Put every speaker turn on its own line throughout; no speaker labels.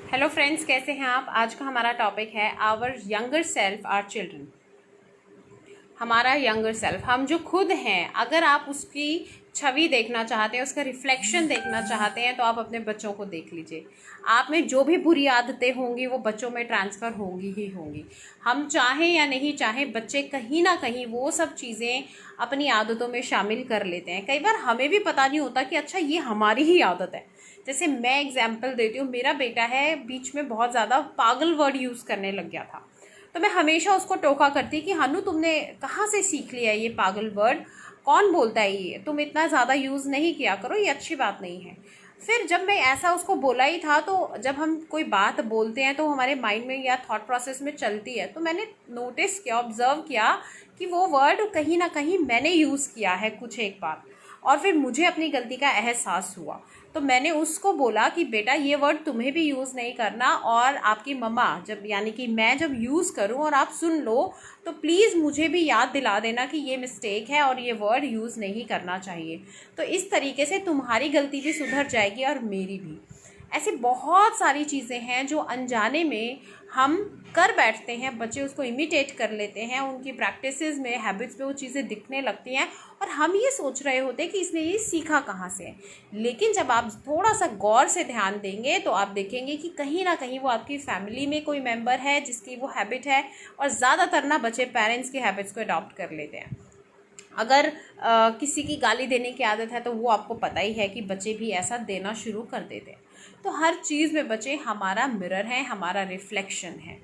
Hello friends, कैसे हैं आप। आज का हमारा टॉपिक है our younger self are children. हमारा यंगर सेल्फ, हम जो खुद हैं, अगर आप उसकी छवि देखना चाहते हैं, उसका रिफ्लेक्शन देखना चाहते हैं, तो आप अपने बच्चों को देख लीजिए। आप में जो भी बुरी आदतें होंगी वो बच्चों में ट्रांसफ़र होंगी ही होंगी। हम चाहें या नहीं चाहें, बच्चे कहीं ना कहीं वो सब चीज़ें अपनी आदतों में शामिल कर लेते हैं। कई बार हमें भी पता नहीं होता कि अच्छा ये हमारी ही आदत है। जैसे मैं एग्जाम्पल देती हूँ, मेरा बेटा है, बीच में बहुत ज़्यादा पागल वर्ड यूज़ करने लग गया था। तो मैं हमेशा उसको टोका करती कि हानू, तुमने कहाँ से सीख लिया ये पागल वर्ड, कौन बोलता है ये, तुम इतना ज़्यादा यूज़ नहीं किया करो, ये अच्छी बात नहीं है। फिर जब मैं ऐसा उसको बोला ही था, तो जब हम कोई बात बोलते हैं तो हमारे माइंड में या थॉट प्रोसेस में चलती है, तो मैंने नोटिस किया, ऑब्जर्व किया कि वो वर्ड कहीं ना कहीं मैंने यूज़ किया है कुछ एक बार, और फिर मुझे अपनी गलती का एहसास हुआ। तो मैंने उसको बोला कि बेटा ये वर्ड तुम्हें भी यूज़ नहीं करना, और आपकी मम्मा जब, यानी कि मैं जब यूज़ करूं और आप सुन लो, तो प्लीज़ मुझे भी याद दिला देना कि ये मिस्टेक है और ये वर्ड यूज़ नहीं करना चाहिए। तो इस तरीके से तुम्हारी गलती भी सुधर जाएगी और मेरी भी। ऐसी बहुत सारी चीज़ें हैं जो अनजाने में हम कर बैठते हैं, बच्चे उसको इमिटेट कर लेते हैं, उनकी प्रैक्टिसेस में, हैबिट्स में वो चीज़ें दिखने लगती हैं, और हम ये सोच रहे होते हैं कि इसने ये सीखा कहाँ से। लेकिन जब आप थोड़ा सा गौर से ध्यान देंगे तो आप देखेंगे कि कहीं ना कहीं वो आपकी फैमिली में कोई मेंबर है जिसकी वो हैबिट है, और ज़्यादातर ना बच्चे पेरेंट्स की हैबिट्स को अडॉप्ट कर लेते हैं। अगर किसी की गाली देने की आदत है तो वो आपको पता ही है कि बच्चे भी ऐसा देना शुरू कर देते हैं। तो हर चीज़ में बच्चे हमारा मिरर है, हमारा रिफ्लेक्शन है।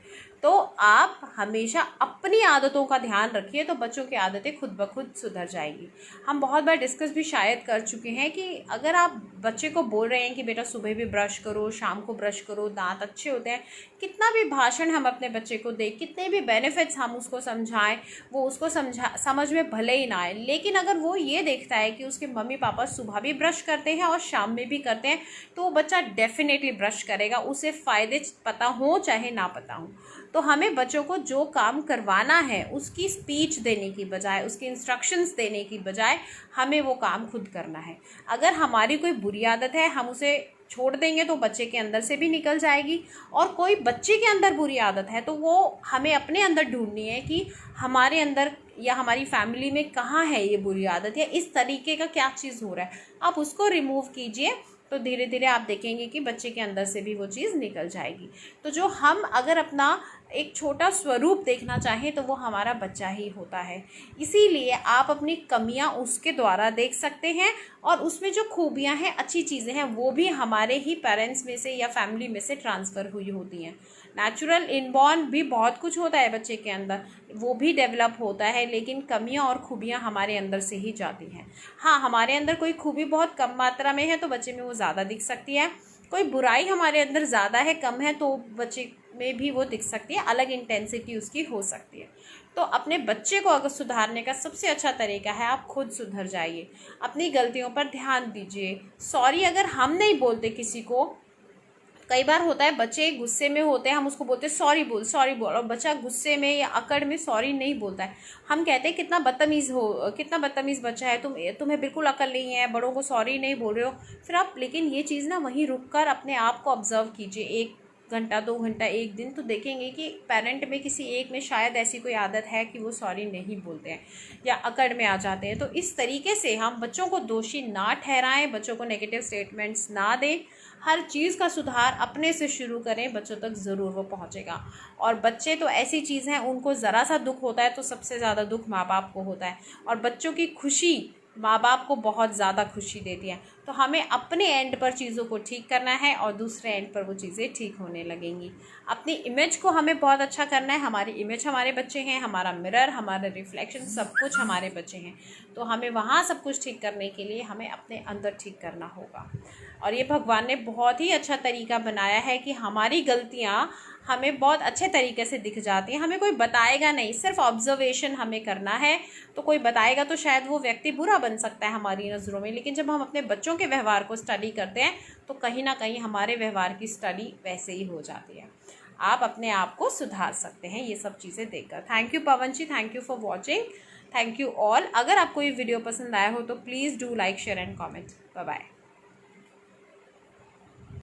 तो आप हमेशा अपनी आदतों का ध्यान रखिए, तो बच्चों की आदतें खुद ब खुद सुधर जाएगी। हम बहुत बार डिस्कस भी शायद कर चुके हैं कि अगर आप बच्चे को बोल रहे हैं कि बेटा सुबह भी ब्रश करो, शाम को ब्रश करो, दांत अच्छे होते हैं, कितना भी भाषण हम अपने बच्चे को दें, कितने भी बेनिफिट्स हम उसको समझाएं, वो उसको समझ में भले ही ना आए, लेकिन अगर वो ये देखता है कि उसके मम्मी पापा सुबह भी ब्रश करते हैं और शाम में भी करते हैं, तो वो बच्चा डेफिनेटली ब्रश करेगा, उसे फ़ायदे पता हो चाहे ना पता हो। तो हमें बच्चों को जो काम करवाना है उसकी स्पीच देने की बजाय, उसकी इंस्ट्रक्शंस देने की बजाय, हमें वो काम खुद करना है। अगर हमारी कोई बुरी आदत है, हम उसे छोड़ देंगे तो बच्चे के अंदर से भी निकल जाएगी, और कोई बच्चे के अंदर बुरी आदत है तो वो हमें अपने अंदर ढूंढनी है कि हमारे अंदर या हमारी फैमिली में कहाँ है ये बुरी आदत, या इस तरीके का क्या चीज़ हो रहा है, आप उसको रिमूव कीजिए। तो धीरे धीरे आप देखेंगे कि बच्चे के अंदर से भी वो चीज़ निकल जाएगी। तो जो हम अगर अपना एक छोटा स्वरूप देखना चाहें तो वो हमारा बच्चा ही होता है। इसीलिए आप अपनी कमियां उसके द्वारा देख सकते हैं, और उसमें जो खूबियां हैं, अच्छी चीज़ें हैं, वो भी हमारे ही पेरेंट्स में से या फैमिली में से ट्रांसफ़र हुई होती हैं। नेचुरल इनबॉर्न भी बहुत कुछ होता है बच्चे के अंदर, वो भी डेवलप होता है, लेकिन कमियां और खूबियां हमारे अंदर से ही जाती हैं। हाँ, हमारे अंदर कोई खूबी बहुत कम मात्रा में है तो बच्चे में वो ज़्यादा दिख सकती है, कोई बुराई हमारे अंदर ज़्यादा है, कम है, तो बच्चे में भी वो दिख सकती है, अलग इंटेंसिटी उसकी हो सकती है। तो अपने बच्चे को अगर सुधारने का सबसे अच्छा तरीका है, आप खुद सुधर जाइए, अपनी गलतियों पर ध्यान दीजिए। सॉरी अगर हम नहीं बोलते किसी को, कई बार होता है बच्चे गुस्से में होते हैं, हम उसको बोलते हैं सॉरी बोल, सॉरी बोल, और बच्चा गुस्से में या अकड़ में सॉरी नहीं बोलता है। हम कहते हैं कितना बदतमीज़ हो, कितना बदतमीज़ बच्चा है, तुम्हें बिल्कुल अकल नहीं है, बड़ों को सॉरी नहीं बोल रहे हो। फिर आप, लेकिन ये चीज़ ना वहीं रुक कर अपने आप को ऑब्जर्व कीजिए, 1 घंटा 2 घंटा 1 दिन, तो देखेंगे कि पेरेंट में किसी एक में शायद ऐसी कोई आदत है कि वो सॉरी नहीं बोलते हैं या अकड़ में आ जाते हैं। तो इस तरीके से हम बच्चों को दोषी ना ठहराएं, बच्चों को नेगेटिव स्टेटमेंट्स ना दें। हर चीज़ का सुधार अपने से शुरू करें, बच्चों तक ज़रूर वो पहुंचेगा। और बच्चे तो ऐसी चीज़ हैं, उनको ज़रा सा दुख होता है तो सबसे ज़्यादा दुख माँ बाप को होता है, और बच्चों की खुशी माँ बाप को बहुत ज़्यादा खुशी देती है। तो हमें अपने एंड पर चीज़ों को ठीक करना है और दूसरे एंड पर वो चीज़ें ठीक होने लगेंगी। अपनी इमेज को हमें बहुत अच्छा करना है, हमारी इमेज हमारे बच्चे हैं, हमारा मिरर, हमारा रिफ्लेक्शन, सब कुछ हमारे बच्चे हैं। तो हमें वहाँ सब कुछ ठीक करने के लिए हमें अपने अंदर ठीक करना होगा। और ये भगवान ने बहुत ही अच्छा तरीका बनाया है कि हमारी गलतियाँ हमें बहुत अच्छे तरीके से दिख जाती हैं, हमें कोई बताएगा नहीं, सिर्फ ऑब्जर्वेशन हमें करना है। तो कोई बताएगा तो शायद वो व्यक्ति बुरा बन सकता है हमारी नज़रों में, लेकिन जब हम अपने बच्चों के व्यवहार को स्टडी करते हैं तो कहीं ना कहीं हमारे व्यवहार की स्टडी वैसे ही हो जाती है। आप अपने आप को सुधार सकते हैं ये सब चीज़ें देखकर। Thank you Pavan ji, thank you for watching, thank you all. अगर आपको ये वीडियो पसंद आया हो तो please do like, share and comment. Bye bye.